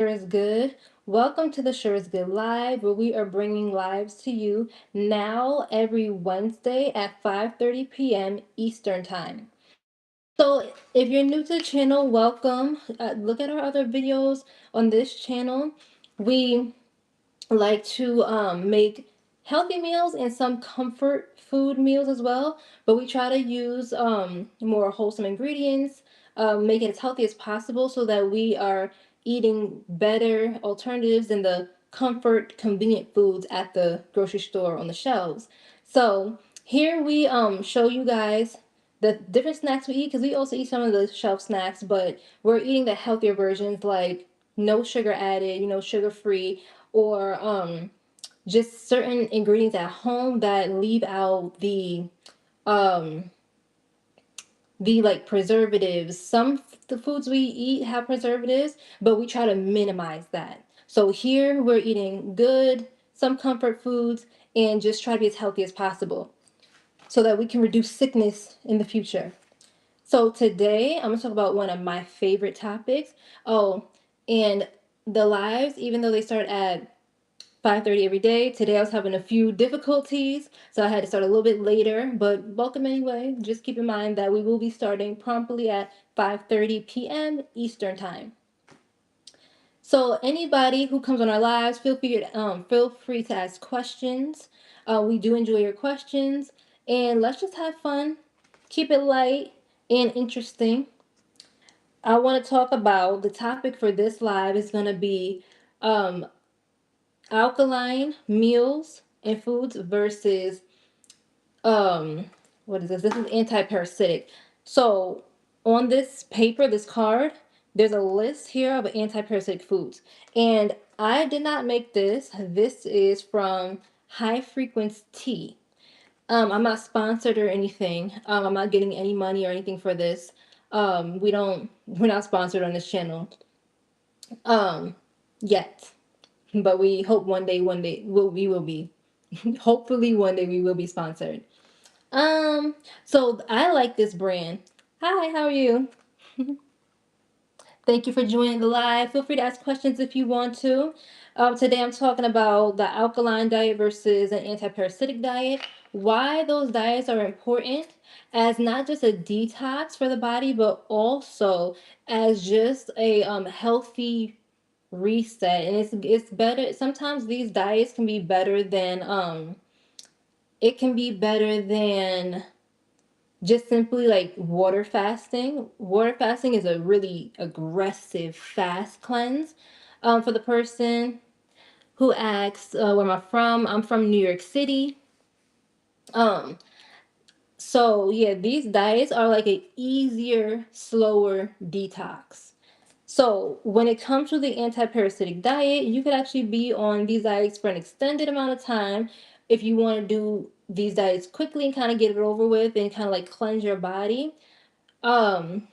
Is good. Welcome to the Sure is Good Live, where we are bringing lives to you now every Wednesday at 5:30 p.m. Eastern Time. So, if you're new to the channel, welcome. Look at our other videos on this channel. We like to make healthy meals and some comfort food meals as well, but we try to use more wholesome ingredients, make it as healthy as possible so that we are eating better alternatives than the comfort convenient foods at the grocery store on the shelves. So here we show you guys the different snacks we eat, because we also eat some of the shelf snacks, but we're eating the healthier versions, like no sugar added, sugar free, or just certain ingredients at home that leave out um the like preservatives. The foods we eat have preservatives, but we try to minimize that. So here we're eating good, some comfort foods, and just try to be as healthy as possible so that we can reduce sickness in the future. So today I'm gonna talk about one of my favorite topics. Oh, and the lives, even though they start at 5:30 every day. Today I was having a few difficulties, so I had to start a little bit later, but welcome anyway. Just keep in mind that we will be starting promptly at 5:30 p.m. Eastern Time. So anybody who comes on our lives, feel free to ask questions. We do enjoy your questions, and let's just have fun. Keep it light and interesting. I want to talk about the topic for this live is going to be um, alkaline meals and foods versus um what is this? This is anti-parasitic. So on this paper, this card, there's a list here of anti-parasitic foods. And I did not make this. This is from High Frequency Tea. I'm not sponsored or anything. I'm not getting any money or anything for this. We're not sponsored on this channel. Um yet. But we hope one day we will be. Hopefully one day we will be sponsored. So I like this brand. Hi, how are you? Thank you for joining the live. Feel free to ask questions if you want to. Today I'm talking about the alkaline diet versus an anti-parasitic diet. Why those diets are important as not just a detox for the body, but also as just a healthy reset. And it's better. Sometimes these diets can be better than it can be better than just simply like water fasting. Water fasting is a really aggressive fast cleanse. For the person who asks, where am I from? I'm from New York City. Um, so yeah, these diets are like an easier, slower detox. So when it comes to the anti-parasitic diet, you could actually be on these diets for an extended amount of time if you want to do these diets quickly and kind of get it over with and kind of like cleanse your body. Um,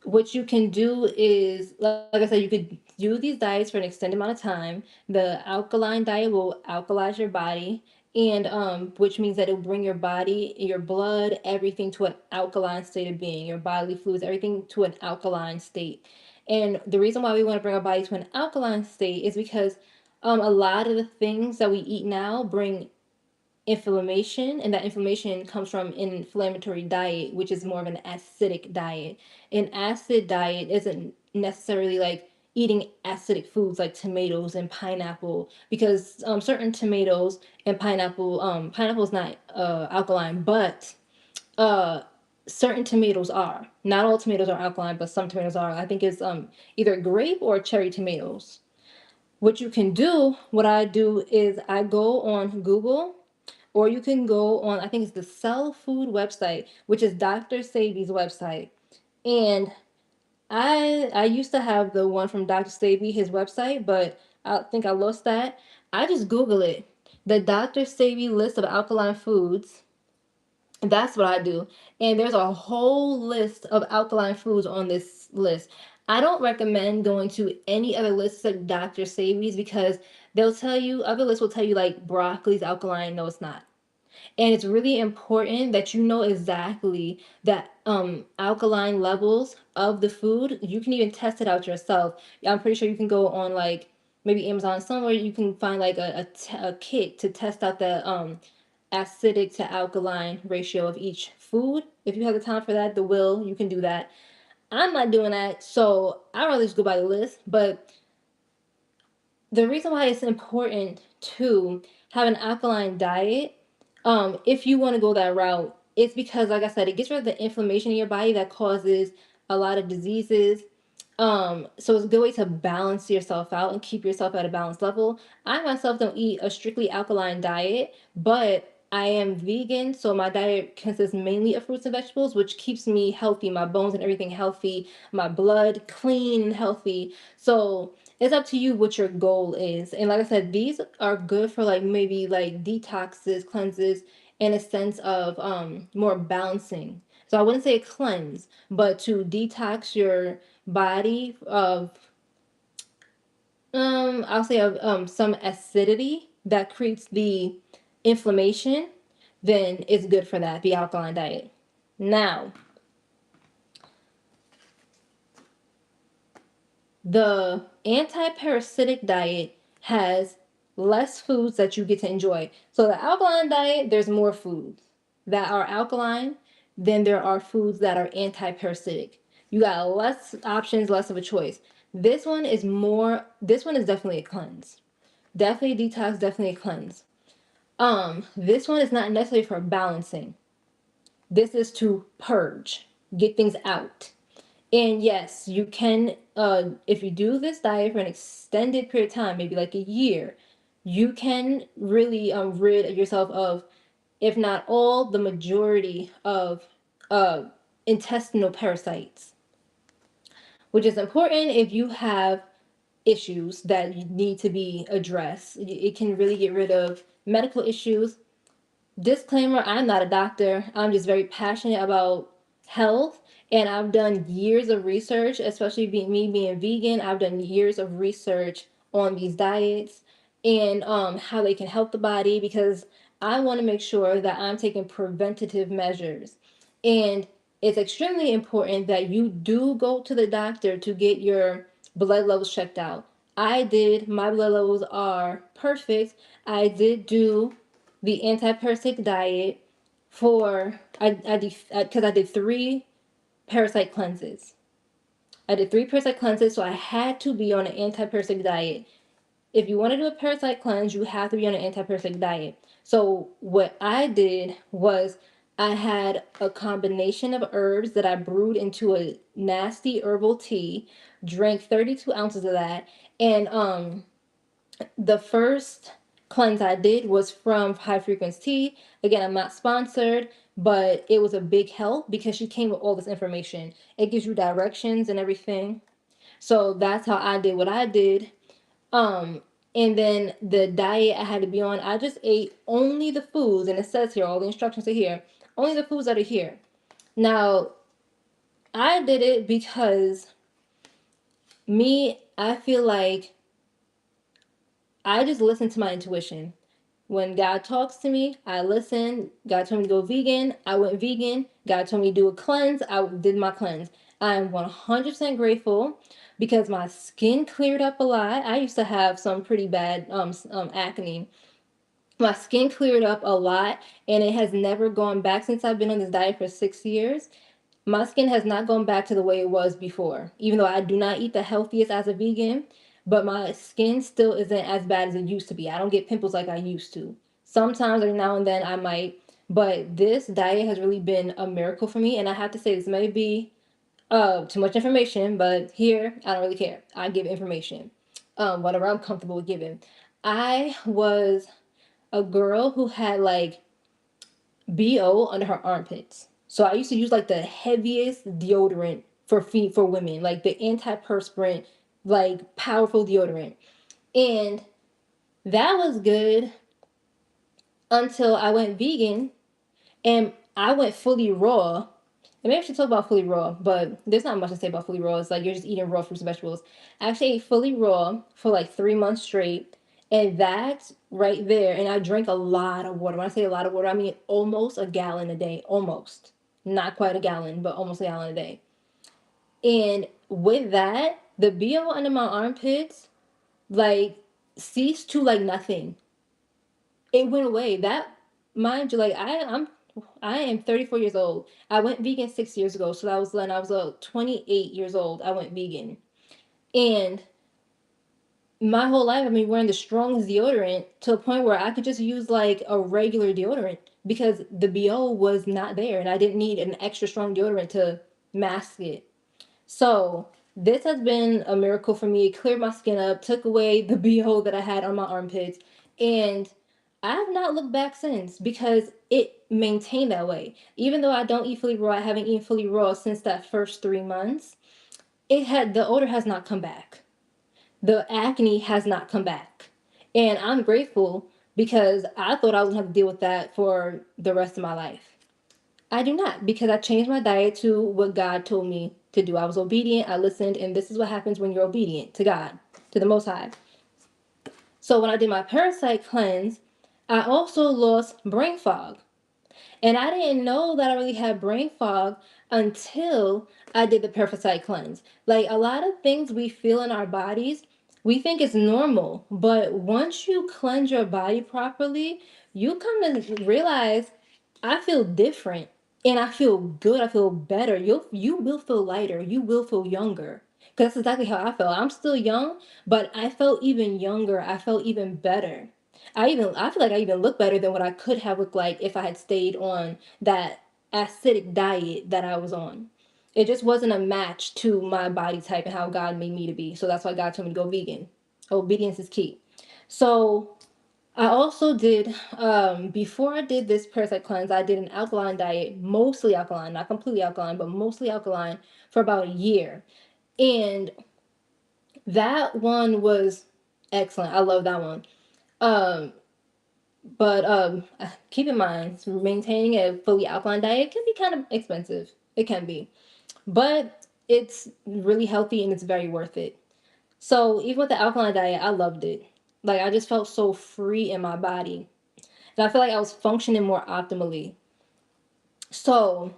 what you can do is, like I said, you could do these diets for an extended amount of time. The alkaline diet will alkalize your body, and which means that it'll bring your body, your blood, everything to an alkaline state of being, your bodily fluids, everything to an alkaline state. And the reason why we want to bring our body to an alkaline state is because a lot of the things that we eat now bring inflammation, and that inflammation comes from an inflammatory diet, which is more of an acidic diet. An acid diet isn't necessarily like eating acidic foods like tomatoes and pineapple, because certain tomatoes and pineapple is not alkaline, but uh certain tomatoes are. Not all tomatoes are alkaline, but some tomatoes are. I think it's either grape or cherry tomatoes. What you can do, what I do is I go on Google, or you can go on, I think it's the Cell Food website, which is Dr. Sabi's website. And I used to have the one from Dr. Sabi, his website, but I think I lost that. I just Google it. The Dr. Sabi list of alkaline foods. That's what I do. And there's a whole list of alkaline foods on this list. I don't recommend going to any other lists like Dr. Sabi's, because other lists will tell you like broccoli's alkaline. No, it's not. And it's really important that you know exactly that alkaline levels of the food. You can even test it out yourself. I'm pretty sure you can go on like maybe Amazon somewhere, you can find like a kit to test out the acidic to alkaline ratio of each food. If you have the time for that, the will, you can do that. I'm not doing that, so I'd rather just go by the list. But the reason why it's important to have an alkaline diet, if you want to go that route, it's because, like I said, it gets rid of the inflammation in your body that causes a lot of diseases. So it's a good way to balance yourself out and keep yourself at a balanced level. I myself don't eat a strictly alkaline diet, but I am vegan, so my diet consists mainly of fruits and vegetables, which keeps me healthy, my bones and everything healthy, my blood clean and healthy. So it's up to you what your goal is. And like I said, these are good for like maybe like detoxes, cleanses, in a sense of more balancing. So I wouldn't say a cleanse, but to detox your body of I'll say of some acidity that creates the inflammation, then it's good for that, the alkaline diet. Now, the anti-parasitic diet has less foods that you get to enjoy. So the alkaline diet, there's more foods that are alkaline than there are foods that are anti-parasitic. You got less options, less of a choice. This one is definitely a cleanse. Definitely detox, definitely a cleanse. This one is not necessarily for balancing. This is to purge, get things out. And yes, you can, if you do this diet for an extended period of time, maybe like a year, you can really rid yourself of, if not all, the majority of uh, intestinal parasites, which is important if you have issues that need to be addressed. It can really get rid of medical issues. Disclaimer, I'm not a doctor. I'm just very passionate about health. And I've done years of research, especially me being vegan. I've done years of research on these diets and how they can help the body, because I want to make sure that I'm taking preventative measures. And it's extremely important that you do go to the doctor to get your blood levels checked out. I did. My blood levels are perfect. I did do the anti-parasitic diet for I did because I did 3 parasite cleanses. I did 3 parasite cleanses, so I had to be on an anti-parasitic diet. If you want to do a parasite cleanse, you have to be on an anti-parasitic diet. So what I did was I had a combination of herbs that I brewed into a nasty herbal tea, drank 32 ounces of that, and the first cleanse I did was from High Frequency Tea. Again, I'm not sponsored, but it was a big help because she came with all this information. It gives you directions and everything. So that's how I did what I did. Um, and then the diet I had to be on, I just ate only the foods, and it says here, all the instructions are here, only the foods that are here. Now, I did it because I feel like I just listen to my intuition. When God talks to me, I listen. God told me to go vegan. I went vegan. God told me to do a cleanse. I did my cleanse. I'm 100% grateful because my skin cleared up a lot. I used to have some pretty bad acne. My skin cleared up a lot, and it has never gone back since I've been on this diet for 6 years. My skin has not gone back to the way it was before, even though I do not eat the healthiest as a vegan, but my skin still isn't as bad as it used to be. I don't get pimples like I used to. Sometimes, every now and then, I might, but this diet has really been a miracle for me. And I have to say, this may be too much information, but here, I don't really care. I give information, whatever I'm comfortable with giving. I was a girl who had like BO under her armpits. So I used to use like the heaviest deodorant for women, like the antiperspirant, like powerful deodorant. And that was good until I went vegan and I went fully raw. And maybe I should talk about fully raw, but there's not much to say about fully raw. It's like you're just eating raw fruits and vegetables. I actually ate fully raw for like 3 months straight. And that's right there. And I drink a lot of water. When I say a lot of water, I mean almost a gallon a day. Almost. Not quite a gallon, but almost a gallon a day. And with that, the BO under my armpits, like, ceased to like nothing. It went away. That, mind you, like I am 34 years old. I went vegan 6 years ago. So that was when I was 28 years old. I went vegan. And my whole life, I've been wearing the strongest deodorant to a point where I could just use like a regular deodorant because the BO was not there and I didn't need an extra strong deodorant to mask it. So this has been a miracle for me. It cleared my skin up, took away the BO that I had on my armpits, and I have not looked back since because it maintained that way. Even though I don't eat fully raw, I haven't eaten fully raw since that first 3 months. The odor has not come back. The acne has not come back. And I'm grateful because I thought I was gonna have to deal with that for the rest of my life. I do not, because I changed my diet to what God told me to do. I was obedient, I listened, and this is what happens when you're obedient to God, to the Most High. So when I did my parasite cleanse, I also lost brain fog. And I didn't know that I really had brain fog until I did the parasite cleanse. Like, a lot of things we feel in our bodies, we think it's normal. But once you cleanse your body properly, you come to realize I feel different and I feel good. I feel better. You will feel lighter. You will feel younger. Because that's exactly how I felt. I'm still young, but I felt even younger. I felt even better. I feel like I even look better than what I could have looked like if I had stayed on that acidic diet that I was on. It just wasn't a match to my body type and how God made me to be. So that's why God told me to go vegan. Obedience is key. So I also did, before I did this parasite cleanse, I did an alkaline diet, mostly alkaline, not completely alkaline, but mostly alkaline for about a year. And that one was excellent. I love that one. Um, but keep in mind, maintaining a fully alkaline diet can be kind of expensive. It can be. But it's really healthy and it's very worth it. So even with the alkaline diet, I loved it. Like, I just felt so free in my body. And I feel like I was functioning more optimally. So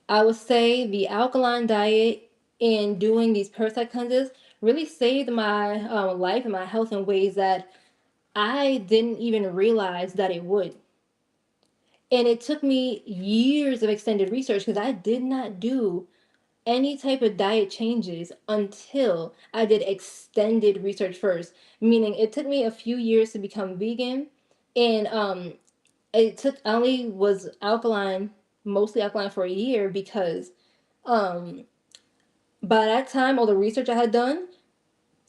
I would say the alkaline diet and doing these parasite cleanses really saved my life and my health in ways that I didn't even realize that it would. And it took me years of extended research because I did not do any type of diet changes until I did extended research first. Meaning it took me a few years to become vegan. And it took I only was alkaline, mostly alkaline for a year because um by that time all the research I had done,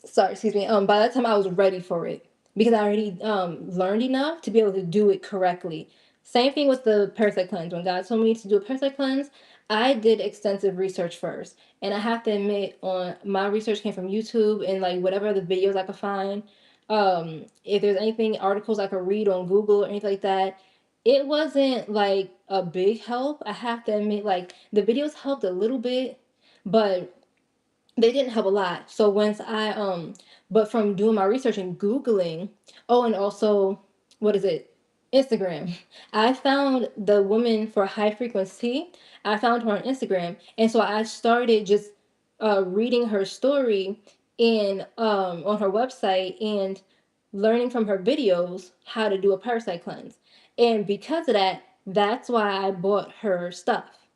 sorry, excuse me, by that time I was ready for it because I already learned enough to be able to do it correctly. Same thing with the parasite cleanse. When God told me to do a parasite cleanse, I did extensive research first. And I have to admit, on my research came from YouTube and like whatever the videos I could find. If there's anything, articles I could read on Google or anything like that, it wasn't like a big help. I have to admit, like, the videos helped a little bit, but they didn't help a lot. So once but from doing my research and Googling, oh, and also, what is it? Instagram. I found the woman for high frequency. I found her on Instagram. And so I started just reading her story in on her website and learning from her videos how to do a parasite cleanse. And because of that, that's why I bought her stuff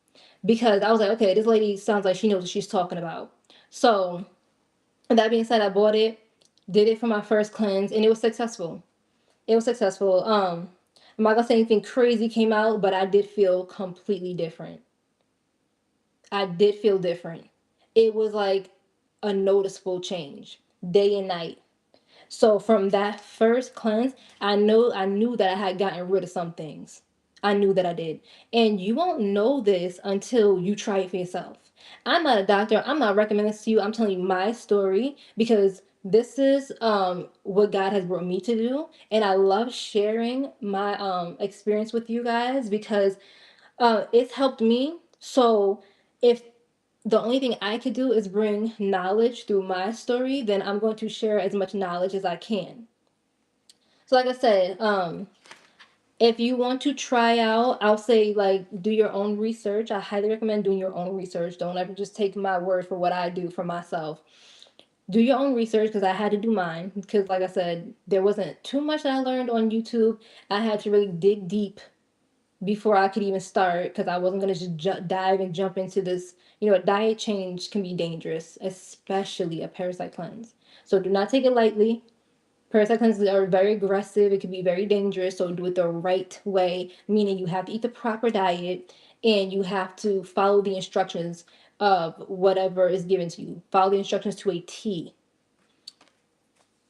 because I was like, okay, this lady sounds like she knows what she's talking about. So, that being said, I bought it, did it for my first cleanse, and it was successful. It was successful. I'm not gonna say anything crazy came out, but I did feel completely different. I did feel different. It was like a noticeable change, day and night. So from that first cleanse, I knew that I had gotten rid of some things. I knew that I did. And you won't know this until you try it for yourself. I'm not a doctor. I'm not recommending this to you. I'm telling you my story because this is what God has brought me to do. And I love sharing my experience with you guys because it's helped me. So if the only thing I could do is bring knowledge through my story, then I'm going to share as much knowledge as I can. So like I said, if you want to try out, I'll say like do your own research. I highly recommend doing your own research. Don't ever just take my word for what I do for myself. Do your own research because I had to do mine. Because like I said, there wasn't too much that I learned on YouTube. I had to really dig deep before I could even start because I wasn't gonna just dive and jump into this. You know, a diet change can be dangerous, especially a parasite cleanse. So do not take it lightly. Parasite cleanses are very aggressive. It can be very dangerous. So do it the right way, meaning you have to eat the proper diet and you have to follow the instructions of whatever is given to you. Follow the instructions to a T.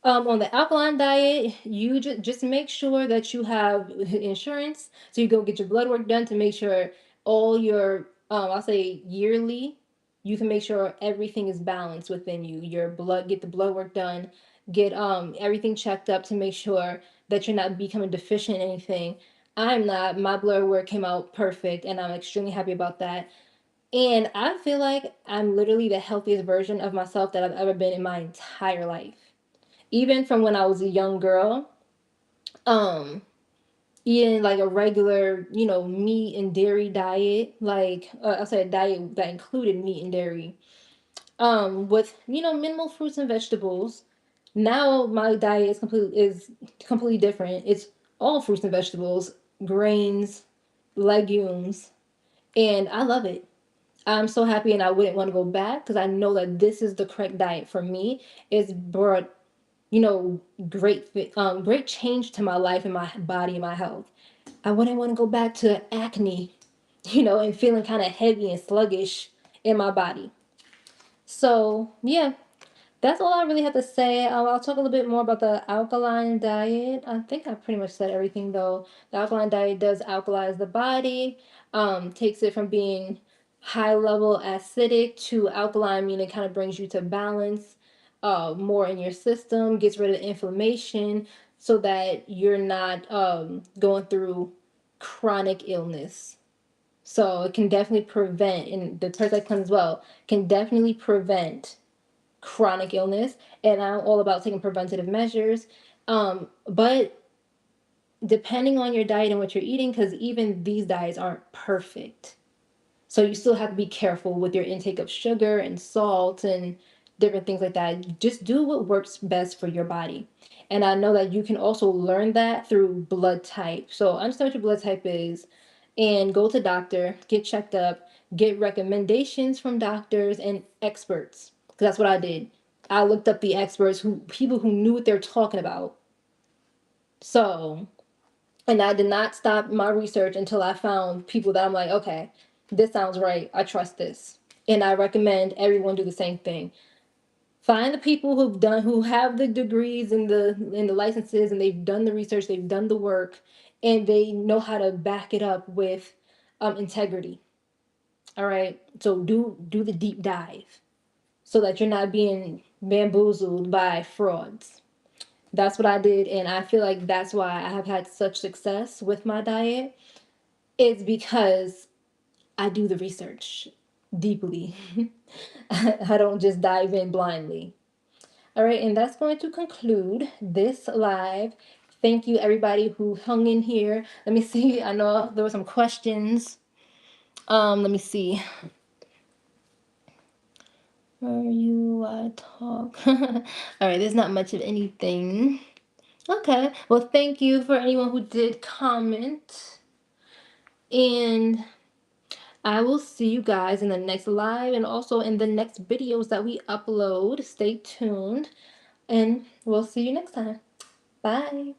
On the alkaline diet, you just make sure that you have insurance. So you go get your blood work done to make sure all your, I'll say yearly, you can make sure everything is balanced within you. Your blood, get the blood work done, get everything checked up to make sure that you're not becoming deficient in anything. I'm not. My blood work came out perfect, and I'm extremely happy about that. And I feel like I'm literally the healthiest version of myself that I've ever been in my entire life, even from when I was a young girl, um, eating like a regular, meat and dairy diet, like I'll say a diet that included meat and dairy, with minimal fruits and vegetables. Now my diet is completely different. It's all fruits and vegetables, grains, legumes, and I love it. I'm so happy, and I wouldn't want to go back because I know that this is the correct diet for me. It's brought great change to my life and my body and my health. I wouldn't want to go back to acne, and feeling kind of heavy and sluggish in my body. So yeah, that's all I really have to say. I'll talk a little bit more about the alkaline diet. I think I pretty much said everything though. The alkaline diet does alkalize the body, takes it from being high level acidic to alkaline, meaning it kind of brings you to balance, more in your system, gets rid of inflammation so that you're not going through chronic illness. So it can definitely prevent, and the parasite cleanse as well, can definitely prevent chronic illness, and I'm all about taking preventative measures. But depending on your diet and what you're eating, because even these diets aren't perfect. So you still have to be careful with your intake of sugar and salt and different things like that. Just do what works best for your body. And I know that you can also learn that through blood type. So understand what your blood type is and go to doctor, get checked up, get recommendations from doctors and experts. Because that's what I did. I looked up the experts, people who knew what they're talking about. So, and I did not stop my research until I found people that I'm like, okay, this sounds right. I trust this. And I recommend everyone do the same thing. Find the people who have the degrees and the licenses, and they've done the research, they've done the work, and they know how to back it up with integrity. All right. So do the deep dive so that you're not being bamboozled by frauds. That's what I did, and I feel like that's why I have had such success with my diet. It's because I do the research deeply. I don't just dive in blindly. All right, and that's going to conclude this live. Thank you, everybody who hung in here. Let me see. I know there were some questions. Let me see. Are you I talk? All right, there's not much of anything. Okay. Well, thank you for anyone who did comment. And I will see you guys in the next live and also in the next videos that we upload. Stay tuned and we'll see you next time. Bye.